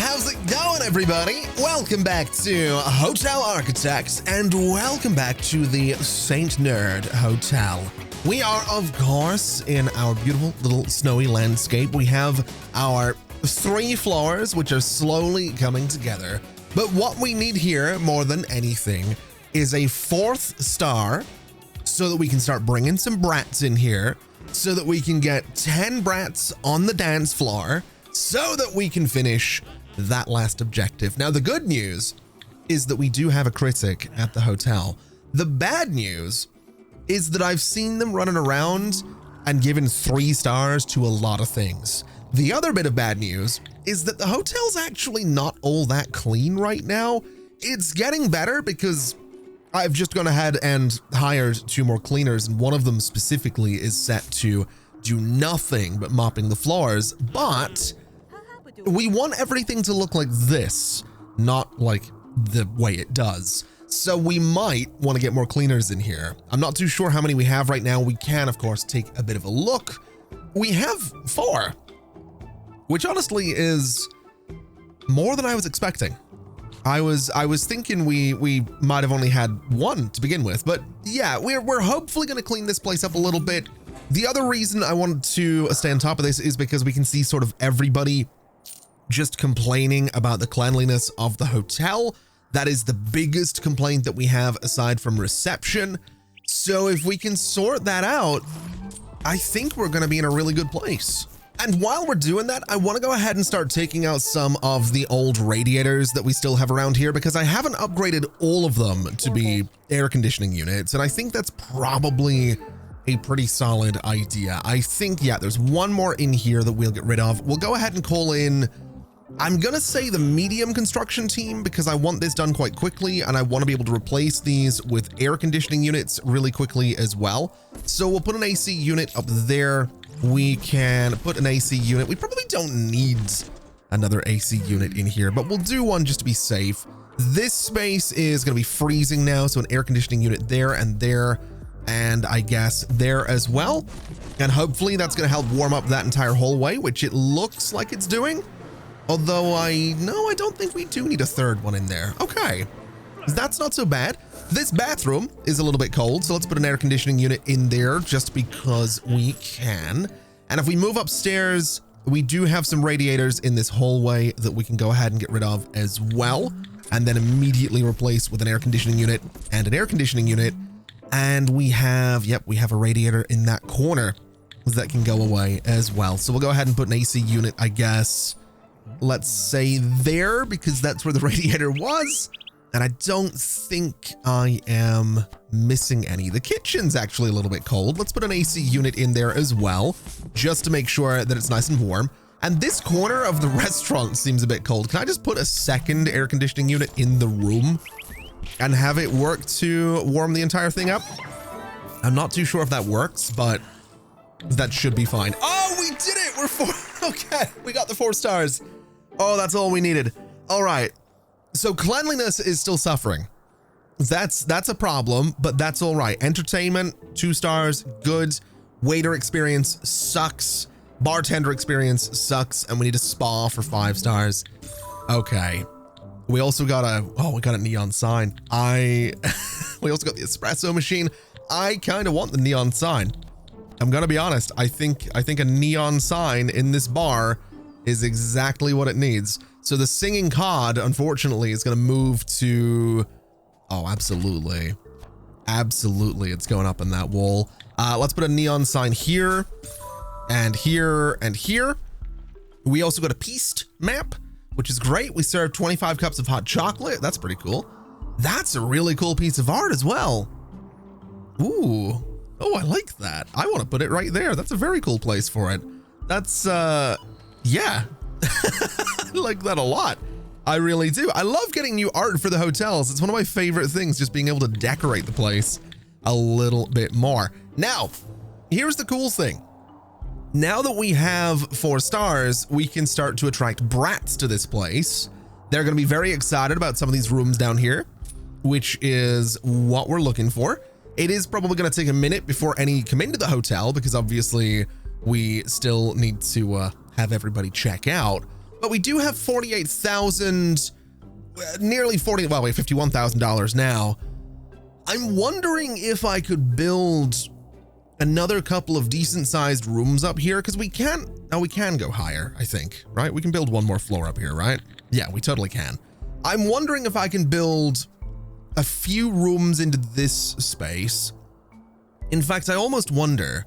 How's it going, everybody? Welcome back to Hotel Architects, and welcome back to the Saint Nerd Hotel. We are, of course, in our beautiful little snowy landscape. We have our 3 floors, which are slowly coming together. But what we need here, more than anything, is a 4th star so that we can start bringing some brats in here, so that we can get 10 brats on the dance floor, so that we can finish that last objective. Now, the good news is that we do have a critic at the hotel. The bad news is that I've seen them running around and given 3 stars to a lot of things. The other bit of bad news is that the hotel's actually not all that clean right now. It's getting better because I've just gone ahead and hired 2 more cleaners, and one of them specifically is set to do nothing but mopping the floors, but we want everything to look like this, not like the way it does. So we might want to get more cleaners in here. I'm not too sure how many we have right now. We can, of course, take a bit of a look. We have 4, which honestly is more than I was expecting. I was thinking we might have only had 1 to begin with, but yeah, we're hopefully going to clean this place up a little bit. The other reason I wanted to stay on top of this is because we can see sort of everybody just complaining about the cleanliness of the hotel. That is the biggest complaint that we have aside from reception. So if we can sort that out, I think we're going to be in a really good place. And while we're doing that, I want to go ahead and start taking out some of the old radiators that we still have around here, because I haven't upgraded all of them to be air conditioning units. And I think that's probably a pretty solid idea. I think, yeah, there's 1 more in here that we'll get rid of. We'll go ahead and call in, I'm going to say, the medium construction team, because I want this done quite quickly and I want to be able to replace these with air conditioning units really quickly as well. So we'll put an AC unit up there. We can put an AC unit. We probably don't need another AC unit in here, but we'll do one just to be safe. This space is going to be freezing now, so an air conditioning unit there and there, and I guess there as well. And hopefully that's going to help warm up that entire hallway, which it looks like it's doing. Although I don't think we do need a 3rd one in there. Okay, that's not so bad. This bathroom is a little bit cold, so let's put an air conditioning unit in there just because we can. And if we move upstairs, we do have some radiators in this hallway that we can go ahead and get rid of as well, and then immediately replace with an air conditioning unit and an air conditioning unit. And we have a radiator in that corner that can go away as well. So we'll go ahead and put an AC unit, I guess, let's say there, because that's where the radiator was. And I don't think I am missing any. The kitchen's actually a little bit cold. Let's put an AC unit in there as well, just to make sure that it's nice and warm. And this corner of the restaurant seems a bit cold. Can I just put a 2nd air conditioning unit in the room and have it work to warm the entire thing up? I'm not too sure if that works, but that should be fine. Oh, we did it! We're 4. Okay, we got the 4 stars. Oh, that's all we needed. All right. So cleanliness is still suffering. That's a problem, but that's all right. Entertainment, 2 stars, good. Waiter experience sucks. Bartender experience sucks. And we need a spa for 5 stars. Okay. We also got a neon sign. We also got the espresso machine. I kind of want the neon sign. I'm gonna be honest. I think a neon sign in this bar is exactly what it needs. So the singing cod, unfortunately, is going to move to, oh, absolutely. Absolutely. It's going up in that wall. Let's put a neon sign here and here and here. We also got a pieced map, which is great. We served 25 cups of hot chocolate. That's pretty cool. That's a really cool piece of art as well. Ooh. Oh, I like that. I want to put it right there. That's a very cool place for it. That's, yeah. I like that a lot. I really do. I love getting new art for the hotels. It's one of my favorite things, just being able to decorate the place a little bit more. Now, here's the cool thing. Now that we have 4 stars, we can start to attract brats to this place. They're going to be very excited about some of these rooms down here, which is what we're looking for. It is probably going to take a minute before any come into the hotel, because obviously we still need to have everybody check out. but we do have 48,000, nearly 40, well, we have $51,000 now. I'm wondering if I could build another couple of decent sized rooms up here, because we can go higher, I think, right? We can build one more floor up here, right? Yeah, we totally can. I'm wondering if I can build a few rooms into this space. In fact, I almost wonder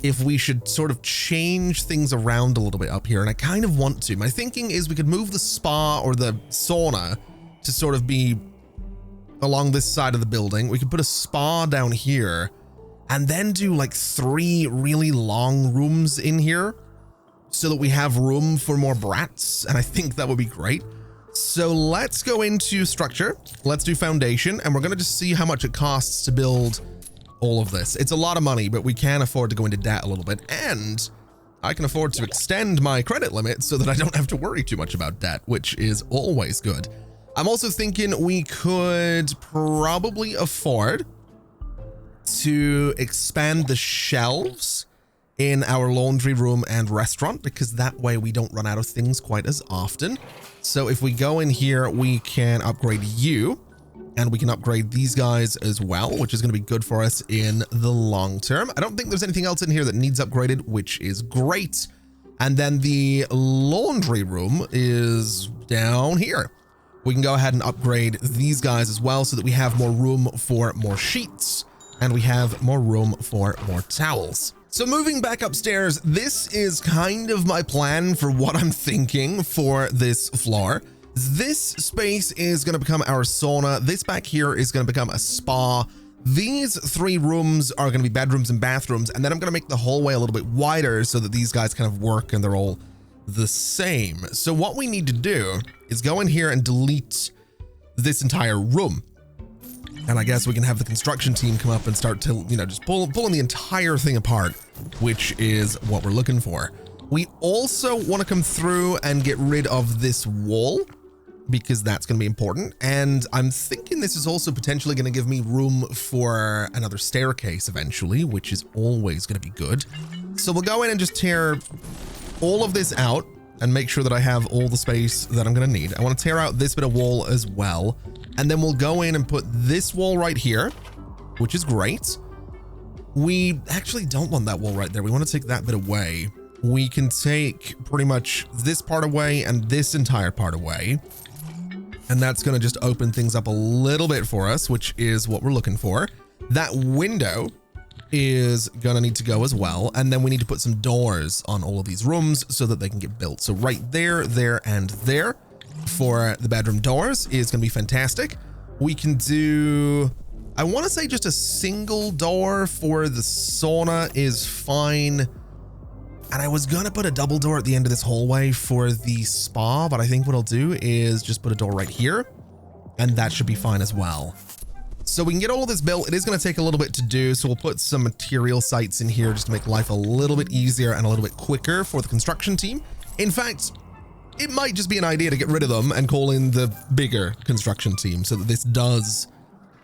if we should sort of change things around a little bit up here, and I kind of want to. My thinking is we could move the spa or the sauna to sort of be along this side of the building. We could put a spa down here and then do like 3 really long rooms in here so that we have room for more brats, and I think that would be great. So let's go into structure, let's do foundation, and we're gonna just see how much it costs to build all of this. It's a lot of money, but we can afford to go into debt a little bit, and I can afford to extend my credit limit so that I don't have to worry too much about debt, which is always good. I'm also thinking we could probably afford to expand the shelves in our laundry room and restaurant, because that way we don't run out of things quite as often. So if we go in here, we can upgrade you, and we can upgrade these guys as well, which is going to be good for us in the long term. I don't think there's anything else in here that needs upgraded, which is great. And then the laundry room is down here. We can go ahead and upgrade these guys as well so that we have more room for more sheets, and we have more room for more towels. So moving back upstairs, this is kind of my plan for what I'm thinking for this floor. This space is going to become our sauna. This back here is going to become a spa. These 3 rooms are going to be bedrooms and bathrooms, and then I'm going to make the hallway a little bit wider so that these guys kind of work and they're all the same. So what we need to do is go in here and delete this entire room. And I guess we can have the construction team come up and start to, you know, just pulling the entire thing apart, which is what we're looking for. We also want to come through and get rid of this wall, because that's going to be important. And I'm thinking this is also potentially going to give me room for another staircase eventually, which is always going to be good. So we'll go in and just tear all of this out and make sure that I have all the space that I'm going to need. I want to tear out this bit of wall as well. And then we'll go in and put this wall right here, which is great. We actually don't want that wall right there. We want to take that bit away. We can take pretty much this part away and this entire part away. And that's going to just open things up a little bit for us, which is what we're looking for. That window is going to need to go as well. And then we need to put some doors on all of these rooms so that they can get built. So right there, there, and there for the bedroom doors is going to be fantastic. We can do, I want to say just a single door for the sauna is fine. And I was going to put a double door at the end of this hallway for the spa, but I think what I'll do is just put a door right here, and that should be fine as well. So we can get all of this built. It is going to take a little bit to do, so we'll put some material sites in here just to make life a little bit easier and a little bit quicker for the construction team. In fact, it might just be an idea to get rid of them and call in the bigger construction team so that this does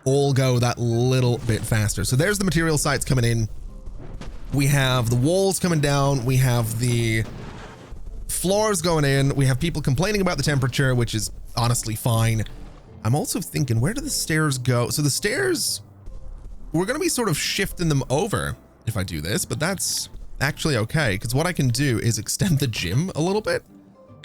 all go that little bit faster. So there's the material sites coming in. We have the walls coming down. We have the floors going in. We have people complaining about the temperature, which is honestly fine. I'm also thinking, where do the stairs go? So the stairs, we're going to be sort of shifting them over if I do this, but that's actually okay, because what I can do is extend the gym a little bit,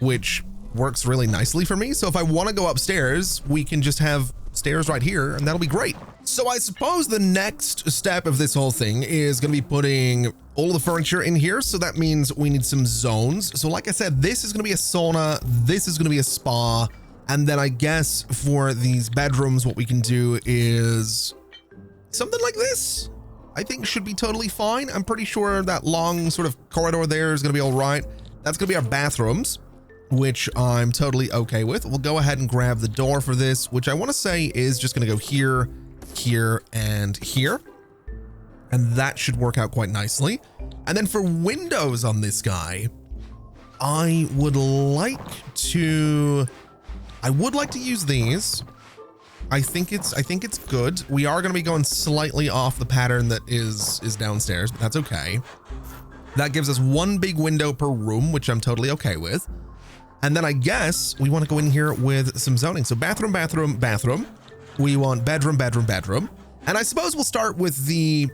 which works really nicely for me. So if I want to go upstairs, we can just have stairs right here, and that'll be great. So I suppose the next step of this whole thing is going to be putting all of the furniture in here. So that means we need some zones. So like I said, this is going to be a sauna. This is going to be a spa. And then I guess for these bedrooms, what we can do is something like this. I think should be totally fine. I'm pretty sure that long sort of corridor there is going to be all right. That's going to be our bathrooms, which I'm totally okay with. We'll go ahead and grab the door for this, which I want to say is just going to go here, here, and here. And that should work out quite nicely. And then for windows on this guy, I would like to use these. I think it's good. We are going to be going slightly off the pattern that is downstairs, but that's okay. That gives us one big window per room, which I'm totally okay with. And then I guess we want to go in here with some zoning. So bathroom, bathroom, bathroom. We want bedroom, bedroom, bedroom. And I suppose we'll start with the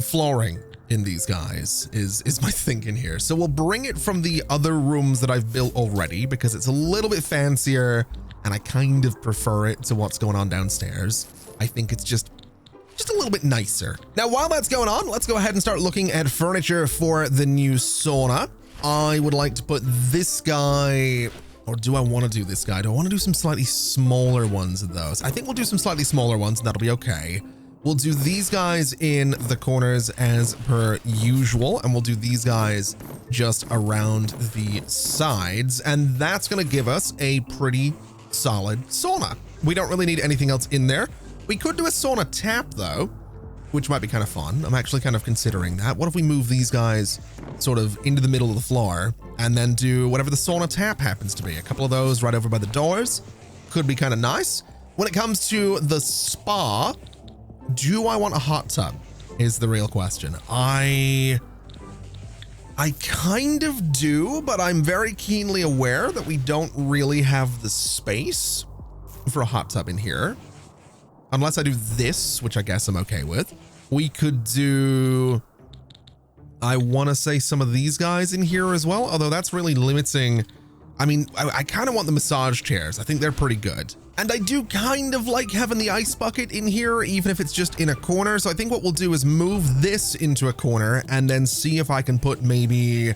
flooring in these guys is my thinking here. So we'll bring it from the other rooms that I've built already because it's a little bit fancier and I kind of prefer it to what's going on downstairs. I think it's just a little bit nicer. Now, while that's going on, let's go ahead and start looking at furniture for the new sauna. I would like to put this guy, or do I want to do this guy? Do I want to do some slightly smaller ones of those? I think we'll do some slightly smaller ones and that'll be okay. We'll do these guys in the corners as per usual, and we'll do these guys just around the sides, and that's going to give us a pretty solid sauna. We don't really need anything else in there. We could do a sauna tap though, which might be kind of fun. I'm actually kind of considering that. What if we move these guys sort of into the middle of the floor and then do whatever the sauna tap happens to be? A couple of those right over by the doors could be kind of nice. When it comes to the spa, do I want a hot tub is the real question. I kind of do, but I'm very keenly aware that we don't really have the space for a hot tub in here. Unless I do this, which I guess I'm okay with. We could do, I want to say some of these guys in here as well, although that's really limiting. I mean, I kind of want the massage chairs. I think they're pretty good. And I do kind of like having the ice bucket in here, even if it's just in a corner. So I think what we'll do is move this into a corner and then see if I can put maybe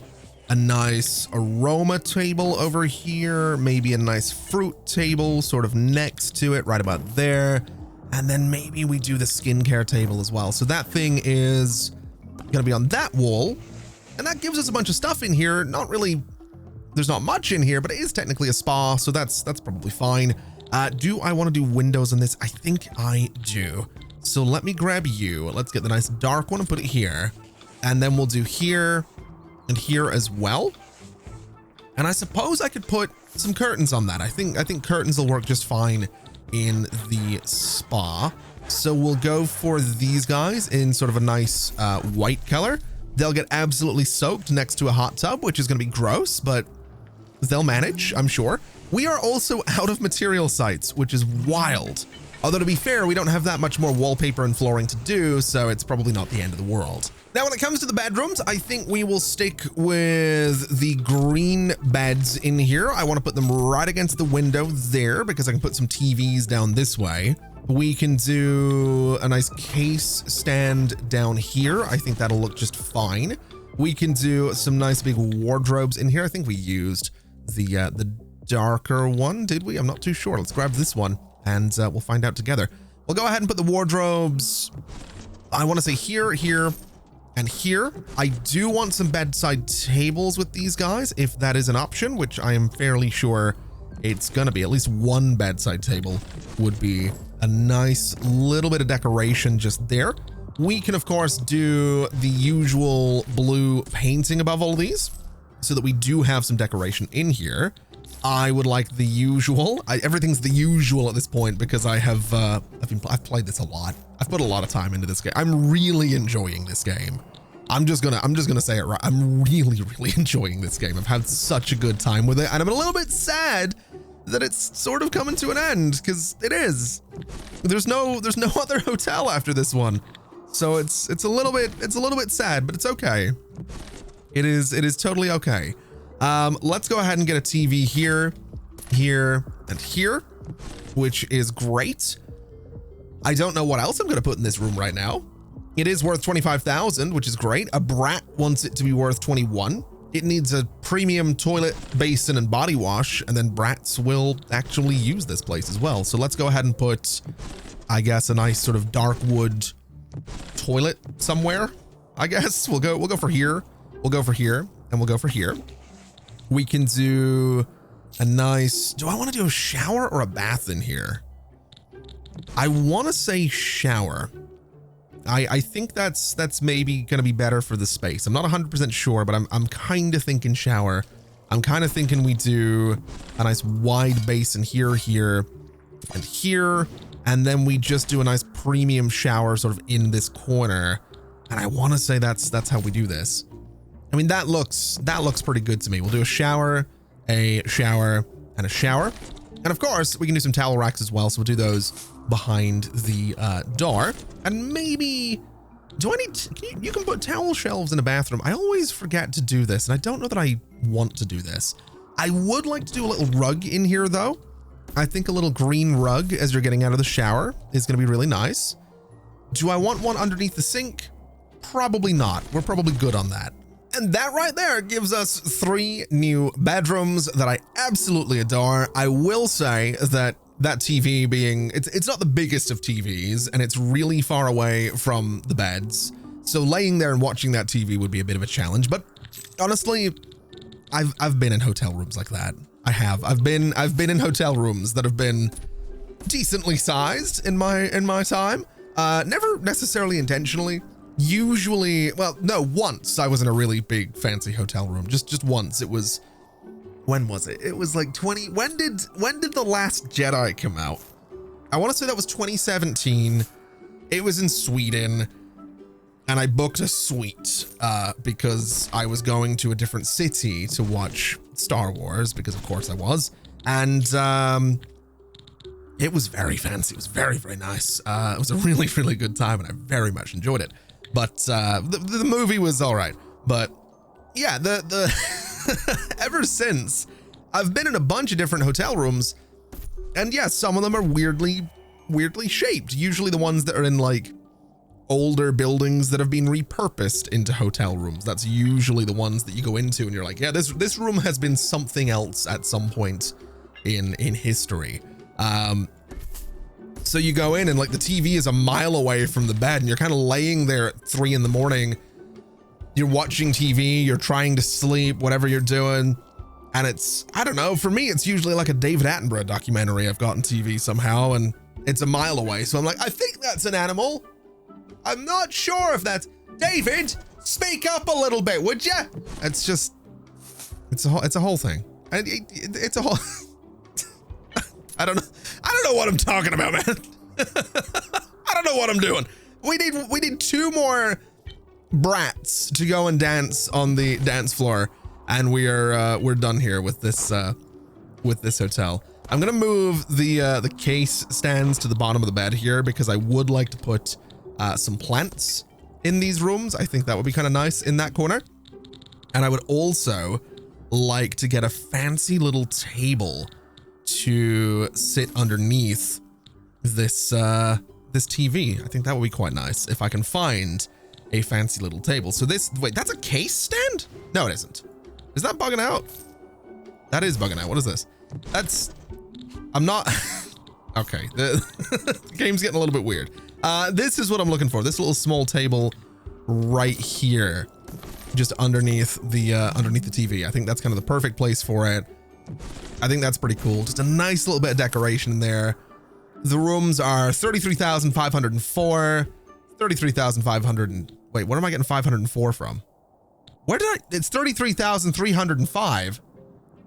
a nice aroma table over here, maybe a nice fruit table sort of next to it, right about there. And then maybe we do the skincare table as well. So that thing is gonna be on that wall. And that gives us a bunch of stuff in here. Not really, there's not much in here, but it is technically a spa. So that's probably fine. Do I want to do windows on this? I think I do. So let me grab you. Let's get the nice dark one and put it here. And then we'll do here and here as well. And I suppose I could put some curtains on that. I think curtains will work just fine in the spa. So we'll go for these guys in sort of a nice white color. They'll get absolutely soaked next to a hot tub, which is going to be gross, but they'll manage, I'm sure. We are also out of material sites, which is wild. Although to be fair, we don't have that much more wallpaper and flooring to do, so it's probably not the end of the world. Now, when it comes to the bedrooms, I think we will stick with the green beds in here. I want to put them right against the window there because I can put some TVs down this way. We can do a nice case stand down here. I think that'll look just fine. We can do some nice big wardrobes in here. I think we used the darker one, did we? I'm not too sure. Let's grab this one and we'll find out together. We'll go ahead and put the wardrobes, I want to say here, here, and here. I do want some bedside tables with these guys, if that is an option, which I am fairly sure it's gonna be. At least one bedside table would be a nice little bit of decoration just there. We can, of course, do the usual blue painting above all these so that we do have some decoration in here. I would like the usual. Everything's the usual at this point because I have I've played this a lot. I've put a lot of time into this game. I'm really enjoying this game. I'm just gonna say it right. I'm really enjoying this game. I've had such a good time with it, and I'm a little bit sad that it's sort of coming to an end because it is. There's no other hotel after this one, so it's a little bit sad, but it's okay. It is totally okay. Let's go ahead and get a TV here, here, and here, which is great. I don't know what else I'm going to put in this room right now. It is worth 25,000, which is great. A brat wants it to be worth 21. It needs a premium toilet, basin, and body wash, and then brats will actually use this place as well. So let's go ahead and put, I guess, a nice sort of dark wood toilet somewhere. I guess we'll go for here. We'll go for here, and we'll go for here. We can do a nice, do I want to do a shower or a bath in here? I want to say shower. I think that's maybe going to be better for the space. I'm not 100% sure, but I'm kind of thinking shower. I'm kind of thinking we do a nice wide basin here, here, and here. And then we just do a nice premium shower sort of in this corner. And I want to say that's how we do this. I mean, that looks pretty good to me. We'll do a shower a shower, and a shower. And of course, we can do some towel racks as well. So we'll do those behind the door. And maybe, do I need, you can put towel shelves in a bathroom. I always forget to do this, and I don't know that I want to do this. I would like to do a little rug in here though. I think a little green rug as you're getting out of the shower is going to be really nice. Do I want one underneath the sink? Probably not. We're probably good on that. And that right there gives us 3 new bedrooms that I absolutely adore. I will say that TV being, it's not the biggest of TVs, and it's really far away from the beds. So laying there and watching that TV would be a bit of a challenge. But honestly, I've been in hotel rooms like that. I have. I've been in hotel rooms that have been decently sized in my time. Never necessarily intentionally. Usually, well, no, once I was in a really big fancy hotel room. Just once. It was, when was it? It was like when did The Last Jedi come out? I want to say that was 2017. It was in Sweden, and I booked a suite because I was going to a different city to watch Star Wars, because of course I was. And it was very fancy. It was very, very nice. It was a really, really good time, and I very much enjoyed it. But the movie was all right. But yeah, ever since, I've been in a bunch of different hotel rooms, and yeah, some of them are weirdly shaped. Usually the ones that are in like older buildings that have been repurposed into hotel rooms. That's usually the ones that you go into and you're like, yeah, this room has been something else at some point in history. So you go in and like the TV is a mile away from the bed, and you're kind of laying there at 3 in the morning. You're watching TV, you're trying to sleep, whatever you're doing. And it's, I don't know, for me, it's usually like a David Attenborough documentary I've got on TV somehow, and it's a mile away. So I'm like, I think that's an animal. I'm not sure if that's, David, speak up a little bit, would ya? It's just, it's a whole thing. And it's a whole, I don't know what I'm talking about, man. I don't know what I'm doing. We need 2 more brats to go and dance on the dance floor, and we're done here with this hotel. I'm gonna move the case stands to the bottom of the bed here because I would like to put some plants in these rooms. I think that would be kind of nice in that corner. And I would also like to get a fancy little table to sit underneath this TV. I think that would be quite nice if I can find a fancy little table. So wait, that's a case stand? No, it isn't. Is that bugging out? That is bugging out. What is this? I'm not, okay. The game's getting a little bit weird. This is what I'm looking for. This little small table right here, just underneath the TV. I think that's kind of the perfect place for it. I think that's pretty cool. Just a nice little bit of decoration in there. The rooms are 33,504, 33,500. Wait, where am I getting 504 from? Where did it's 33,305,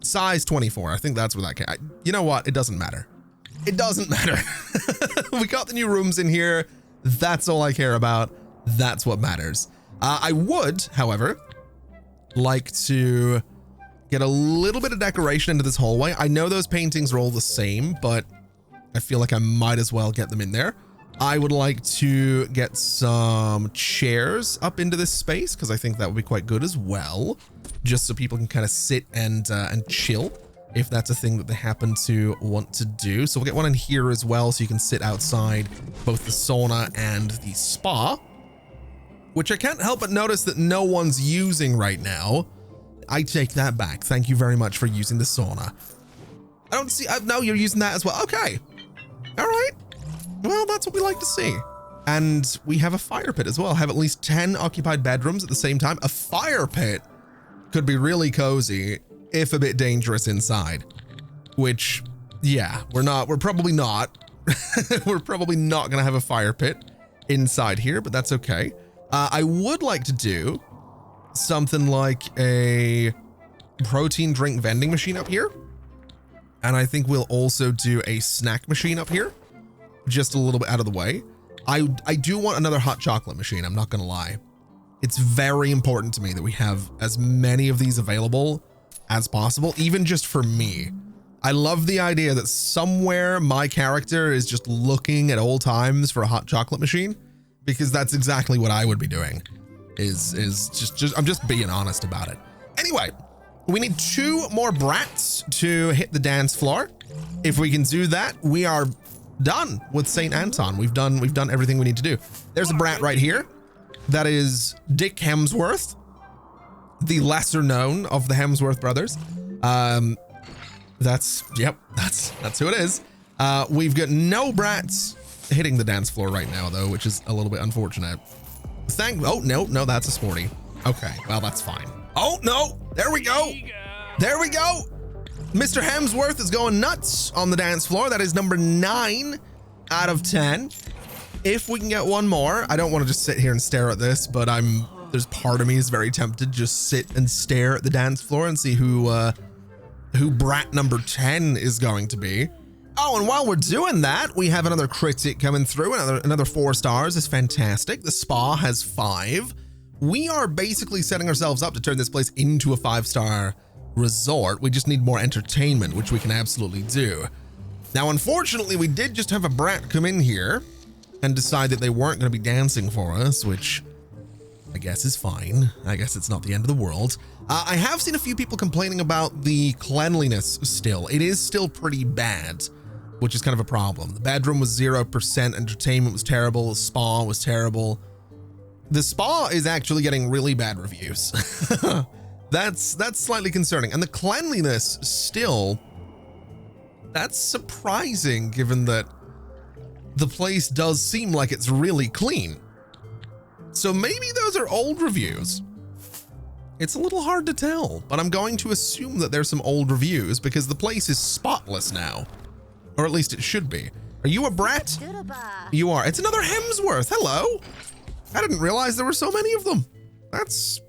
size 24. I think that's where that came. You know what? It doesn't matter. It doesn't matter. We got the new rooms in here. That's all I care about. That's what matters. I would, however, like to get a little bit of decoration into this hallway. I know those paintings are all the same, but I feel like I might as well get them in there. I would like to get some chairs up into this space because I think that would be quite good as well, just so people can kind of sit and chill if that's a thing that they happen to want to do. So we'll get one in here as well, so you can sit outside both the sauna and the spa, which I can't help but notice that no one's using right now. I take that back. Thank you very much for using the sauna. I don't see, no, you're using that as well. Okay. All right. Well, that's what we like to see. And we have a fire pit as well. Have at least 10 occupied bedrooms at the same time. A fire pit could be really cozy, if a bit dangerous inside, which, yeah, we're probably not. We're probably not going to have a fire pit inside here, but that's okay. I would like to do something like a protein drink vending machine up here. And I think we'll also do a snack machine up here, just a little bit out of the way. I do want another hot chocolate machine. I'm not going to lie. It's very important to me that we have as many of these available as possible, even just for me. I love the idea that somewhere my character is just looking at all times for a hot chocolate machine, because that's exactly what I would be doing. I'm just being honest about it. Anyway, we need 2 more brats to hit the dance floor. If we can do that, we are done with St. Anton. We've done everything we need to do. There's a brat right here. That is Dick Hemsworth, the lesser known of the Hemsworth brothers. That's who it is. We've got no brats hitting the dance floor right now though, which is a little bit unfortunate. Oh, no, that's a sporty. Okay, well, that's fine. Oh, no, there we go. There we go. Mr. Hemsworth is going nuts on the dance floor. That is number 9 out of 10. If we can get one more, I don't want to just sit here and stare at this, but there's part of me is very tempted to just sit and stare at the dance floor and see who brat number 10 is going to be. Oh, and while we're doing that, we have another critic coming through. Another 4 stars is fantastic. The spa has 5. We are basically setting ourselves up to turn this place into a 5-star resort. We just need more entertainment, which we can absolutely do. Now, unfortunately, we did just have a brat come in here and decide that they weren't going to be dancing for us, which I guess is fine. I guess it's not the end of the world. I have seen a few people complaining about the cleanliness still. It is still pretty bad, which is kind of a problem. The bedroom was 0%, entertainment was terrible, the spa was terrible. The spa is actually getting really bad reviews. That's slightly concerning. And the cleanliness still, that's surprising given that the place does seem like it's really clean. So maybe those are old reviews. It's a little hard to tell, but I'm going to assume that there's some old reviews because the place is spotless now. Or at least it should be. Are you a brat? You are. It's another Hemsworth. Hello. I didn't realize there were so many of them. That's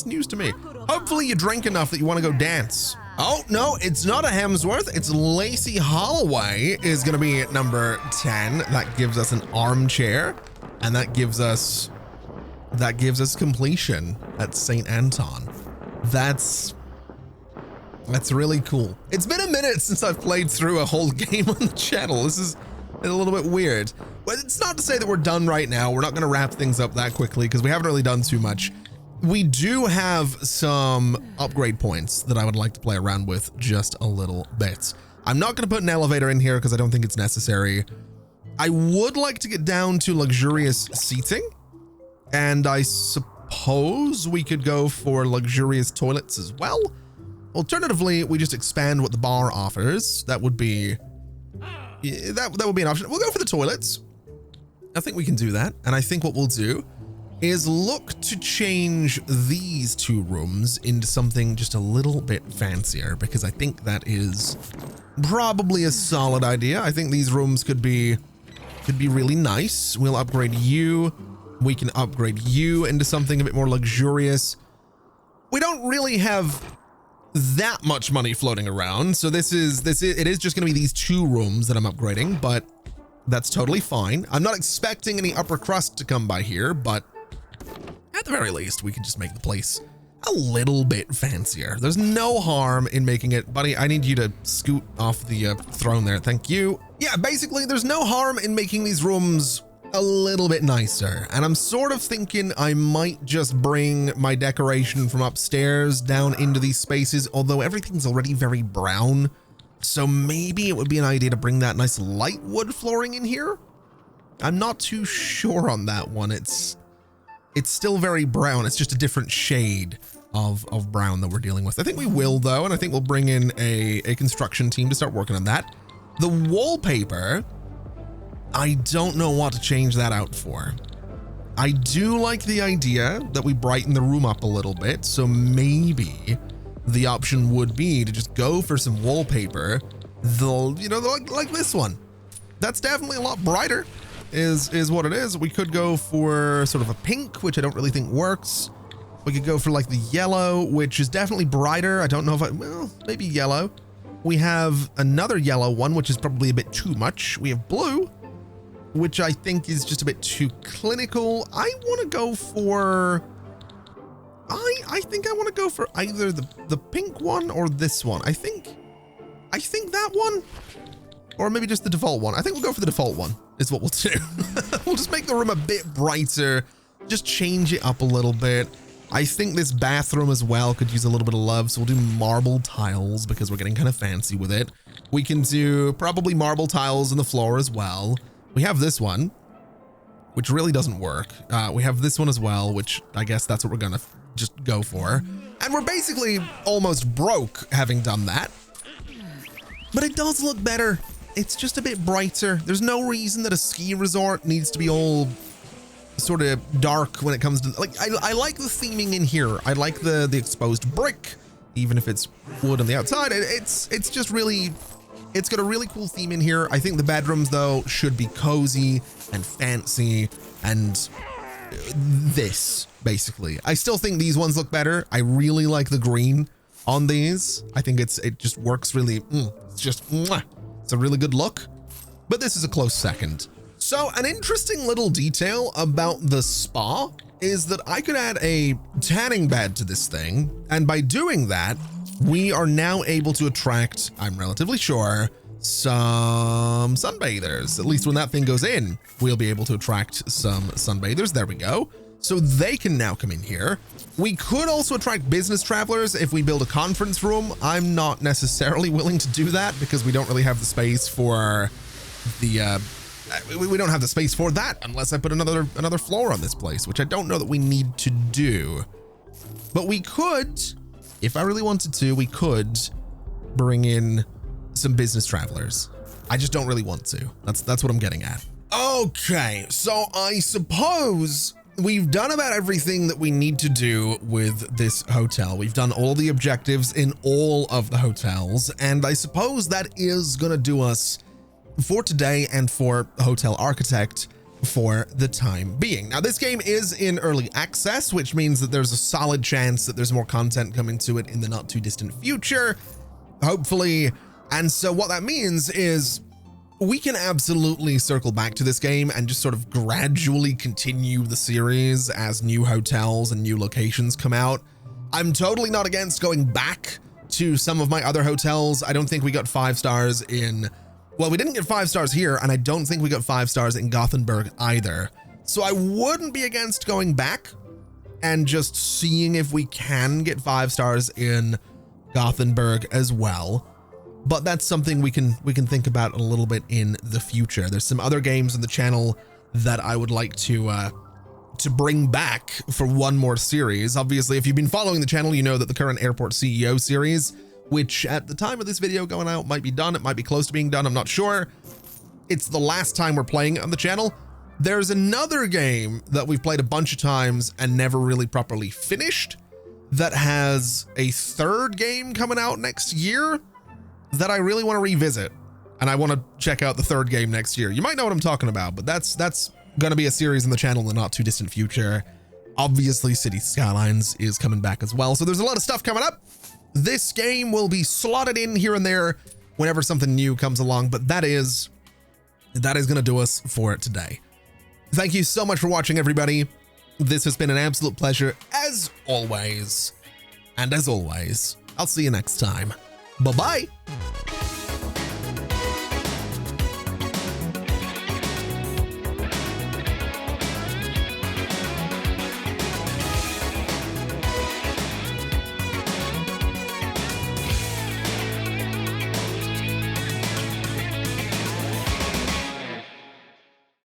news to me. Hopefully you drink enough that you want to go dance. Oh, no, it's not a Hemsworth. It's Lacey Holloway is going to be at number 10. That gives us an armchair, and that gives us completion at St. Anton. That's really cool. It's been a minute since I've played through a whole game on the channel. This is a little bit weird. But it's not to say that we're done right now. We're not going to wrap things up that quickly because we haven't really done too much. We do have some upgrade points that I would like to play around with just a little bit. I'm not going to put an elevator in here because I don't think it's necessary. I would like to get down to luxurious seating, and I suppose we could go for luxurious toilets as well. Alternatively, we just expand what the bar offers. That would be that would be an option. We'll go for the toilets. I think we can do that. And I think what we'll do is look to change these 2 rooms into something just a little bit fancier, because I think that is probably a solid idea. I think these rooms could be really nice. We'll upgrade you. We can upgrade you into something a bit more luxurious. We don't really have that much money floating around, so it is just going to be these 2 rooms that I'm upgrading, but that's totally fine. I'm not expecting any upper crust to come by here, but at the very least, we can just make the place a little bit fancier. There's no harm in making it. Buddy, I need you to scoot off the throne there. Thank you. Yeah, basically, there's no harm in making these rooms a little bit nicer. And I'm sort of thinking I might just bring my decoration from upstairs down into these spaces, although everything's already very brown. So maybe it would be an idea to bring that nice light wood flooring in here. I'm not too sure on that one. It's still very brown. It's just a different shade of brown that we're dealing with. I think we will though, and I think we'll bring in a construction team to start working on that. The wallpaper, I don't know what to change that out for. I do like the idea that we brighten the room up a little bit, so maybe the option would be to just go for some wallpaper, like this one. That's definitely a lot brighter, is what it is. We could go for sort of a pink, which I don't really think works. We could go for like the yellow, which is definitely brighter. I don't know if well, maybe yellow. We have another yellow one, which is probably a bit too much. We have blue, which I think is just a bit too clinical. I want to go for I think I want to go for either the pink one or this one. I think that one, or maybe just the default one. I think we'll go for the default one is what we'll do. We'll just make the room a bit brighter, just change it up a little bit. I think this bathroom as well could use a little bit of love, so we'll do marble tiles because we're getting kind of fancy with it. We can do probably marble tiles in the floor as well. We have this one, which really doesn't work. We have this one as well, which I guess that's what we're gonna just go for. And we're basically almost broke having done that. But it does look better. It's just a bit brighter. There's no reason that a ski resort needs to be all sort of dark when it comes to, like, I like the theming in here. I like the exposed brick, even if it's wood on the outside. It's just really, it's got a really cool theme in here. I think the bedrooms though should be cozy and fancy and this basically. I still think these ones look better. I really like the green on these. I think it just works really, it's just, it's a really good look, but this is a close second. So an interesting little detail about the spa is that I could add a tanning bed to this thing. And by doing that, we are now able to attract, I'm relatively sure, some sunbathers. At least when that thing goes in, we'll be able to attract some sunbathers. There we go. So they can now come in here. We could also attract business travelers if we build a conference room. I'm not necessarily willing to do that because we don't really have the space for the, we don't have the space for that unless I put another floor on this place, which I don't know that we need to do. But we could, if I really wanted to, we could bring in some business travelers. I just don't really want to. That's what I'm getting at. Okay, so I suppose we've done about everything that we need to do with this hotel. We've done all the objectives in all of the hotels, and I suppose that is gonna do us for today and for Hotel Architect for the time being. Now, this game is in early access, which means that there's a solid chance that there's more content coming to it in the not too distant future, hopefully. And so what that means is we can absolutely circle back to this game and just sort of gradually continue the series as new hotels and new locations come out. I'm totally not against going back to some of my other hotels. I don't think we got 5 stars in, well, we didn't get 5 stars here, and I don't think we got 5 stars in Gothenburg either. So I wouldn't be against going back and just seeing if we can get 5 stars in Gothenburg as well. But that's something we can think about a little bit in the future. There's some other games on the channel that I would like to bring back for one more series. Obviously, if you've been following the channel, you know that the current Airport CEO series, which at the time of this video going out might be done, it might be close to being done, I'm not sure. It's the last time we're playing it on the channel. There's another game that we've played a bunch of times and never really properly finished that has a 3rd game coming out next year that I really want to revisit, and I want to check out the 3rd game next year. You might know what I'm talking about, but that's going to be a series in the channel in the not too distant future. Obviously, City Skylines is coming back as well, so there's a lot of stuff coming up. This game will be slotted in here and there whenever something new comes along, but that is going to do us for today. Thank you so much for watching, everybody. This has been an absolute pleasure as always, and as always, I'll see you next time. Bye-bye.